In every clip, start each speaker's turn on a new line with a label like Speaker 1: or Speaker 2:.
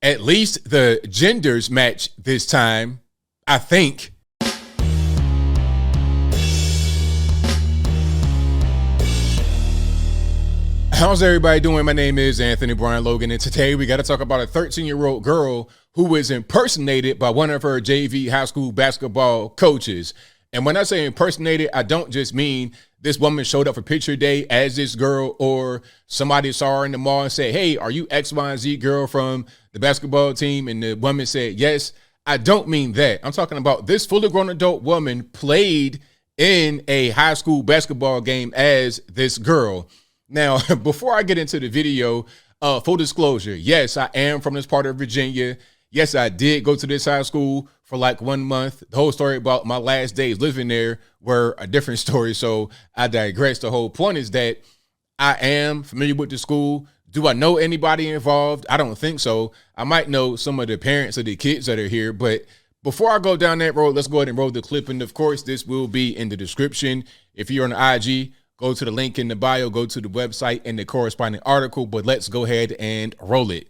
Speaker 1: At least the genders match this time, I think. How's everybody doing? My name is Anthony Brian Logan, and today we got to talk about a 13-year-old girl who was impersonated by one of her JV high school basketball coaches. And when I say impersonated, I don't just mean this woman showed up for picture day as this girl, or somebody saw her in the mall and said, "Hey, are you X, Y, and Z girl from the basketball team?" And the woman said, "Yes." I don't mean that. I'm talking about this fully grown adult woman played in a high school basketball game as this girl. Now, before I get into the video, full disclosure, yes, I am from this part of Virginia. Yes, I did go to this high school for like 1 month. The whole story about my last days living there were a different story, so I digress. The whole point is that I am familiar with the school. Do I know anybody involved? I don't think so. I might know some of the parents of the kids that are here, but before I go down that road, let's go ahead and roll the clip. And of course, this will be in the description. If you're on IG, go to the link in the bio, go to the website and the corresponding article, but let's go ahead and roll it.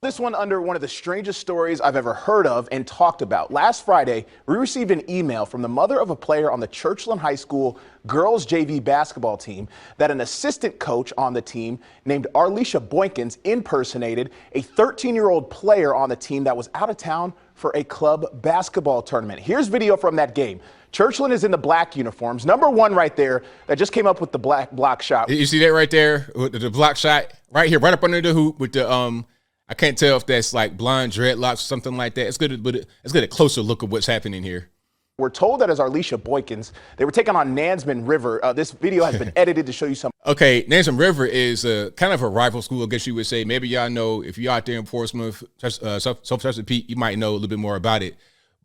Speaker 2: This one under one of the strangest stories I've ever heard of and talked about. Last Friday, we received an email from the mother of a player on the Churchland High School girls JV basketball team that an assistant coach on the team named Arlisha Boykins impersonated a 13-year-old player on the team that was out of town for a club basketball tournament. Here's video from that game. Churchland is in the black uniforms. Number one right there that just came up with the black block shot.
Speaker 1: You see that right there? The block shot right here, right up under the hoop with the I can't tell if that's like blonde dreadlocks or something like that. It's good, but let's get a closer look at what's happening here.
Speaker 2: We're told that as Arlisha Boykins, they were taking on Nansemond River. This video has been edited to show you some.
Speaker 1: Okay, Nansemond River is kind of a rival school, I guess you would say. Maybe y'all know, if you're out there in Portsmouth, Chesapeake, you might know a little bit more about it.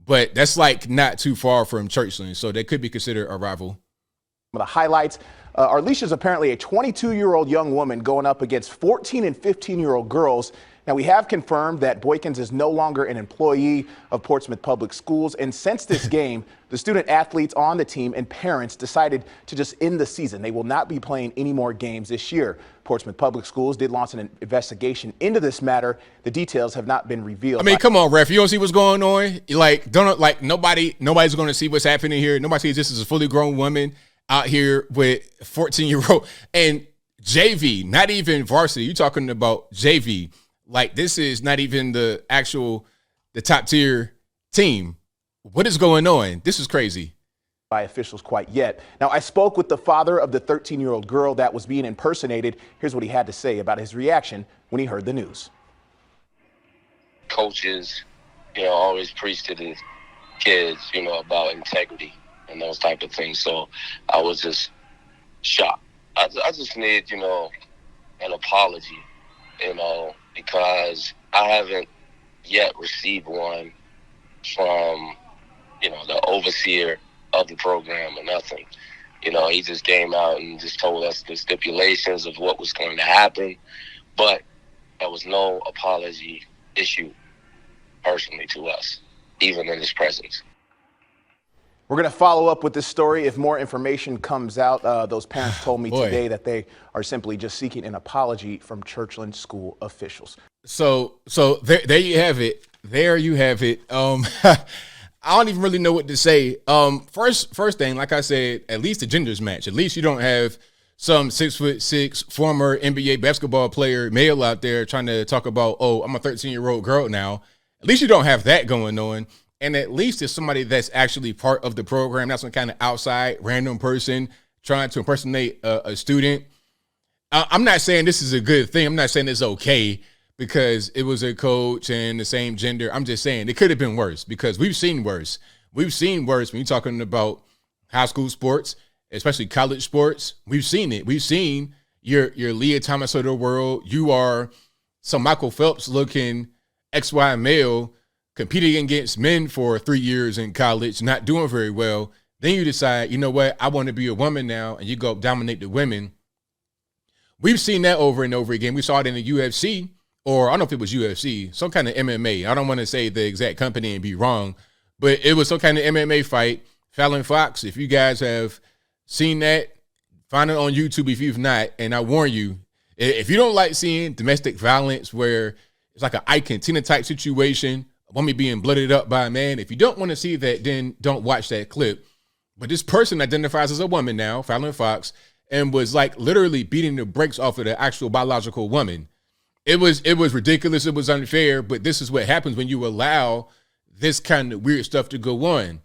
Speaker 1: But that's like not too far from Churchland, so they could be considered a rival.
Speaker 2: Some of the highlights. Arlisha is apparently a 22-year-old young woman going up against 14 and 15-year-old girls. Now, we have confirmed that Boykins is no longer an employee of Portsmouth Public Schools. And since this game, the student athletes on the team and parents decided to just end the season. They will not be playing any more games this year. Portsmouth Public Schools did launch an investigation into this matter. The details have not been revealed.
Speaker 1: I mean, come on, ref. You don't see what's going on? Nobody's going to see what's happening here. Nobody sees this as a fully grown woman out here with 14-year-old and JV, not even varsity. You're talking about JV. Like, this is not even the top tier team. What is going on? This is crazy.
Speaker 2: By officials quite yet. Now, I spoke with the father of the 13-year-old girl that was being impersonated. Here's what he had to say about his reaction when he heard the news.
Speaker 3: Coaches, always preach to the kids, about integrity and those type of things. So I was just shocked. I just need, an apology, because I haven't yet received one from, the overseer of the program or nothing. He just came out and just told us the stipulations of what was going to happen, but there was no apology issued personally to us, even in his presence.
Speaker 2: We're going to follow up with this story if more information comes out. Those parents told me today that they are simply just seeking an apology from Churchland school officials.
Speaker 1: So there you have it. There you have it. I don't even really know what to say. First thing, like I said, at least the genders match. At least you don't have some 6'6" former NBA basketball player male out there trying to talk about, oh, I'm a 13-year-old girl now. At least you don't have that going on. And at least it's somebody that's actually part of the program, not some kind of outside random person trying to impersonate a student. I'm not saying this is a good thing. I'm not saying it's okay because it was a coach and the same gender. I'm just saying it could have been worse, because we've seen worse. We've seen worse when you're talking about high school sports, especially college sports. We've seen it. We've seen your Leah Thomas of the world. You are some Michael Phelps looking XY male competing against men for 3 years in college, not doing very well. Then you decide, you know what, I want to be a woman now, and you go dominate the women. We've seen that over and over again. We saw it in the UFC, or I don't know if it was UFC, some kind of MMA. I don't want to say the exact company and be wrong, but it was some kind of MMA fight. Fallon Fox, if you guys have seen that, find it on YouTube if you've not. And I warn you, if you don't like seeing domestic violence where It's like an Ike and Tina type situation. A woman being blooded up by a man. If you don't want to see that, then don't watch that clip. But this person identifies as a woman now, Fallon Fox, and was like literally beating the brakes off of the actual biological woman. It was ridiculous. It was unfair. But this is what happens when you allow this kind of weird stuff to go on.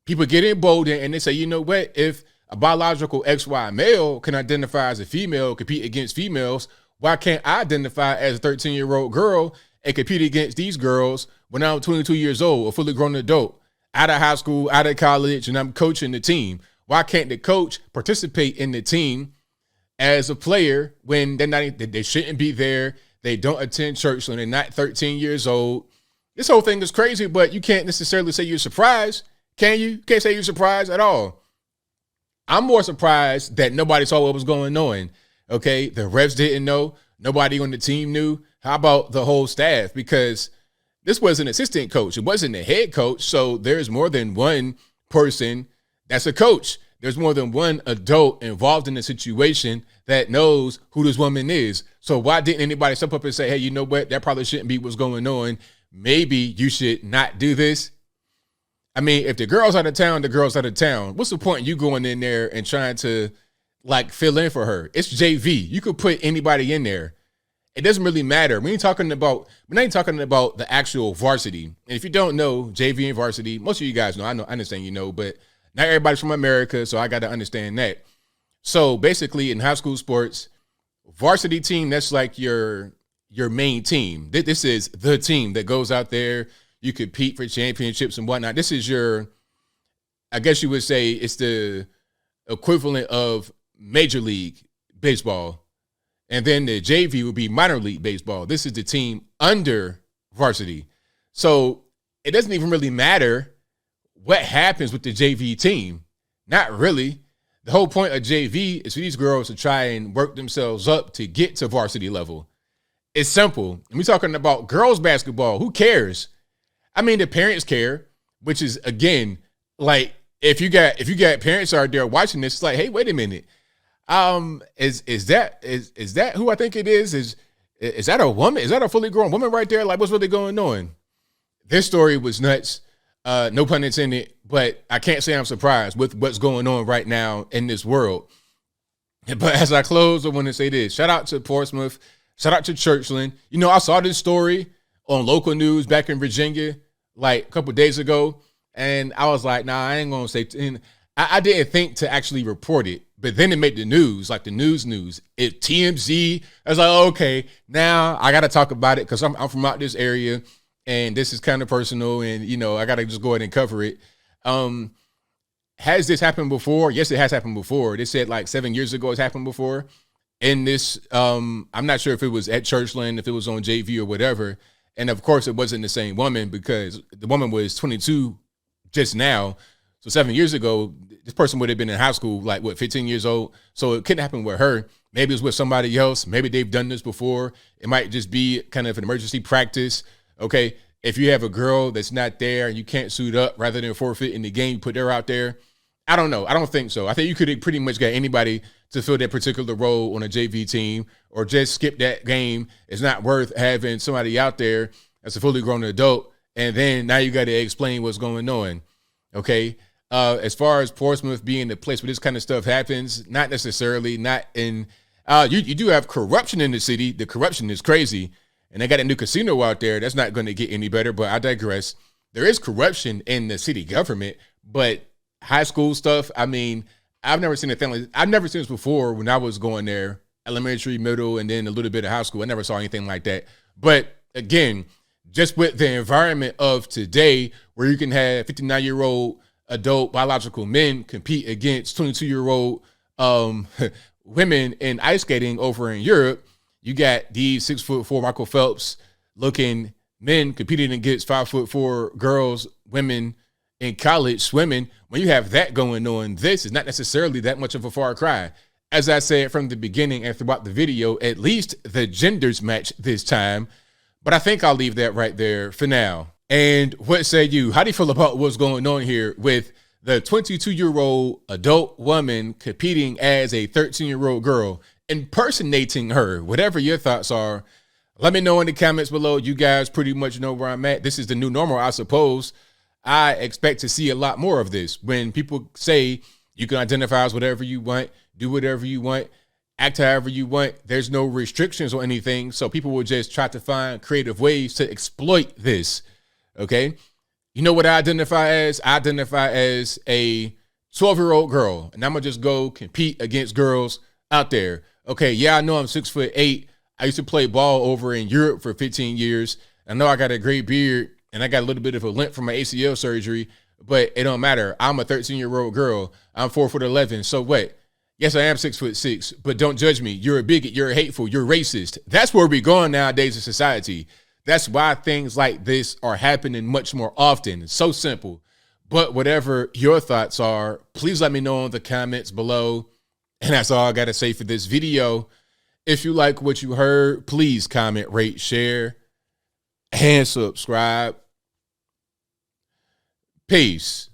Speaker 1: People get emboldened and they say, you know what? If a biological XY male can identify as a female, compete against females, why can't I identify as a 13-year-old girl and compete against these girls when I'm 22 years old, a fully grown adult, out of high school, out of college, and I'm coaching the team? Why can't the coach participate in the team as a player when they shouldn't be there? They don't attend church when they're not 13 years old. This whole thing is crazy, but you can't necessarily say you're surprised, can you? You can't say you're surprised at all. I'm more surprised that nobody saw what was going on. Okay, the refs didn't know. Nobody on the team knew. How about the whole staff? Because this was an assistant coach. It wasn't a head coach. So there's more than one person that's a coach. There's more than one adult involved in the situation that knows who this woman is. So why didn't anybody step up and say, hey, you know what? That probably shouldn't be what's going on. Maybe you should not do this. I mean, if the girl's out of town, the girl's out of town. What's the point in you going in there and trying to like fill in for her? It's JV. You could put anybody in there. It doesn't really matter. We're not talking about the actual varsity. And if you don't know JV and varsity, most of you guys know. I understand you know, but not everybody's from America, so I got to understand that. So basically, in high school sports, varsity team, that's like your main team. This is the team that goes out there. You compete for championships and whatnot. This is I guess you would say it's the equivalent of Major League Baseball. And then the JV would be minor league baseball. This is the team under varsity. So it doesn't even really matter what happens with the JV team. Not really. The whole point of JV is for these girls to try and work themselves up to get to varsity level. It's simple. And we're talking about girls basketball. Who cares? I mean, the parents care, which is, again, like if you got parents out there watching this, it's like, hey, wait a minute. Is that who I think it is? Is that a woman? Is that a fully grown woman right there? Like, what's really going on? This story was nuts. No pun intended, but I can't say I'm surprised with what's going on right now in this world. But as I close, I want to say this. Shout out to Portsmouth. Shout out to Churchland. You know, I saw this story on local news back in Virginia like a couple of days ago, and I was like, nah, I ain't going to say. And I didn't think to actually report it, but then it made the news, like the news. It TMZ. I was like, okay, now I got to talk about it because I'm from out this area, and this is kind of personal, and, you know, I got to just go ahead and cover it. Has this happened before? Yes, it has happened before. They said like 7 years ago it's happened before. In this, I'm not sure if it was at Churchland, if it was on JV or whatever. And of course, it wasn't the same woman because the woman was 22 just now. So 7 years ago, this person would have been in high school, like, 15 years old. So it couldn't happen with her. Maybe it's with somebody else. Maybe they've done this before. It might just be kind of an emergency practice. Okay, if you have a girl that's not there and you can't suit up rather than forfeit in the game, you put her out there. I don't know. I don't think so. I think you could pretty much get anybody to fill that particular role on a JV team or just skip that game. It's not worth having somebody out there that's a fully grown adult. And then now you got to explain what's going on. Okay. As far as Portsmouth being the place where this kind of stuff happens, not necessarily, not in, you do have corruption in the city. The corruption is crazy. And they got a new casino out there. That's not going to get any better, but I digress. There is corruption in the city government, but high school stuff, I mean, I've never seen a thing like, I've never seen this before when I was going there, elementary, middle, and then a little bit of high school. I never saw anything like that. But again, just with the environment of today, where you can have 59-year-old adult biological men compete against 22-year-old women in ice skating over in Europe, you got these 6'4" Michael Phelps looking men competing against 5'4" girls, women in college swimming. When you have that going on, this is not necessarily that much of a far cry. As I said from the beginning and throughout the video, at least the genders match this time. But I think I'll leave that right there for now. And what say you? How do you feel about what's going on here with the 22-year-old adult woman competing as a 13-year-old girl, impersonating her? Whatever your thoughts are, Let me know in the comments below. You guys pretty much know where I'm at. This is the new normal, I suppose. I expect to see a lot more of this. When people say you can identify as whatever you want, do whatever you want, act however you want, there's no restrictions or anything. So people will just try to find creative ways to exploit this. Okay. You know what I identify as? I identify as a 12-year-old girl, and I'm gonna just go compete against girls out there. Okay, yeah, I know I'm 6'8". I used to play ball over in Europe for 15 years. I know I got a great beard and I got a little bit of a limp from my ACL surgery, but it don't matter. I'm a 13-year-old girl. I'm 4'11". So what? Yes, I am 6'6", but don't judge me. You're a bigot. You're hateful. You're racist. That's where we're going nowadays in society. That's why things like this are happening much more often. It's so simple. But whatever your thoughts are, please let me know in the comments below. And that's all I got to say for this video. If you like what you heard, please comment, rate, share, and subscribe. Peace.